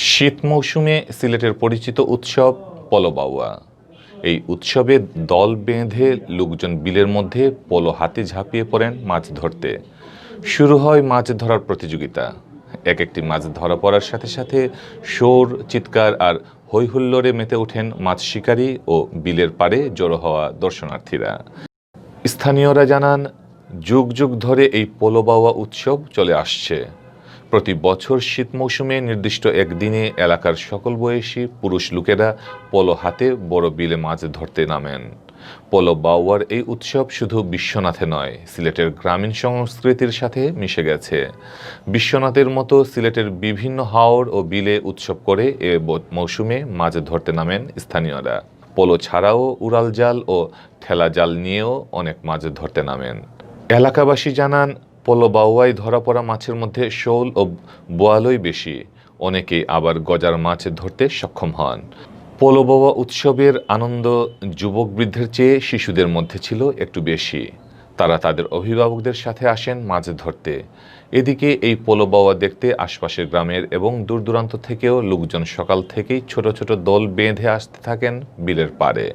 শীত মৌসুমে সিলেটের পরিচিত উৎসব পলোবাউয়া। এই উৎসবে দল বেঁধে লোকজন বিলের মধ্যে পোলো হাতে ঝাঁপিয়ে পড়েন মাছ ধরতে। শুরু হয় মাছ ধরার প্রতিযোগিতা। এক একটি মাছ ধরা পড়ার সাথে সাথে শোর, চিৎকার আর হৈহুল্লোড়ে মেতে ওঠেন মাছ শিকারী ও বিলের পাড়ে জড়ো হওয়া দর্শনার্থীরা। স্থানীয়রা জানান, যুগ যুগ ধরে এই পোলোবাউয়া উৎসব চলে আসছে। প্রতি বছর শীত মৌসুমে নির্দিষ্ট একদিনে এলাকার সকল বয়সী পুরুষ লোকেরা পোলো হাতে বড় বিলে মাছ ধরতে নামেন। পোলোবাউয়ার এই উৎসব শুধু বিশ্বনাথে নয়, সিলেটের গ্রামীণ সংস্কৃতির সাথে মিশে গেছে। বিশ্বনাথের মতো সিলেটের বিভিন্ন হাওর ও বিলে উৎসব করে এ মৌসুমে মাছ ধরতে নামেন স্থানীয়রা। পোলো ছাড়াও উড়াল জাল ও ঠেলা জাল নিয়েও অনেক মাছ ধরতে নামেন। এলাকাবাসী জানান, পোলোবাউয়ায় ধরা পড়া মাছের মধ্যে শোল ও বোয়ালই বেশি। অনেকেই আবার গজার মাছ ধরতে সক্ষম হন। পোলোবাউয়া উৎসবের আনন্দ যুবক বৃদ্ধের চেয়ে শিশুদের মধ্যে ছিল একটু বেশি। তারা তাদের অভিভাবকদের সাথে আসেন মাছ ধরতে। এদিকে এই পোলোবাউয়া দেখতে আশপাশের গ্রামের এবং দূর দূরান্ত থেকেও লোকজন সকাল থেকেই ছোট ছোট দল বেঁধে আসতে থাকেন বিলের পাড়ে।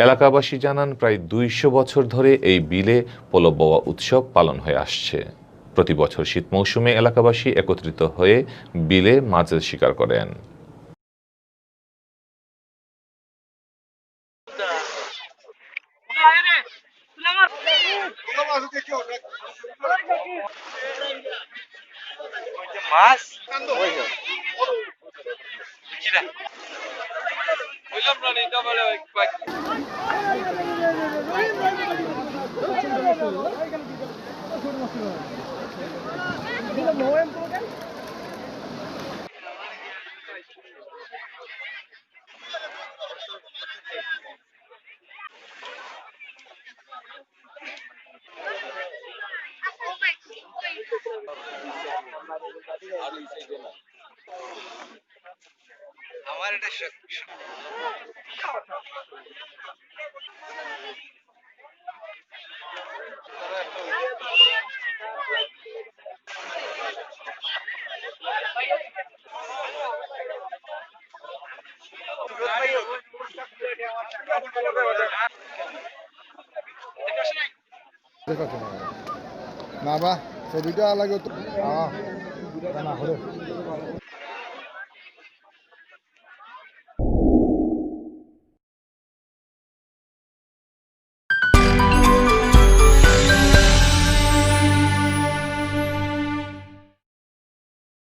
এলাকাবাসী জানান, প্রায় ২০০ বছর ধরে এই বিলে পোলোবাউয়া উৎসব পালন হয়ে আসছে। প্রতি বছর শীত মৌসুমে এলাকাবাসী একত্রিত হয়ে বিলে মাছ শিকার করেন। মাছ আমার এটা না বা ছবিটা লাগে তো না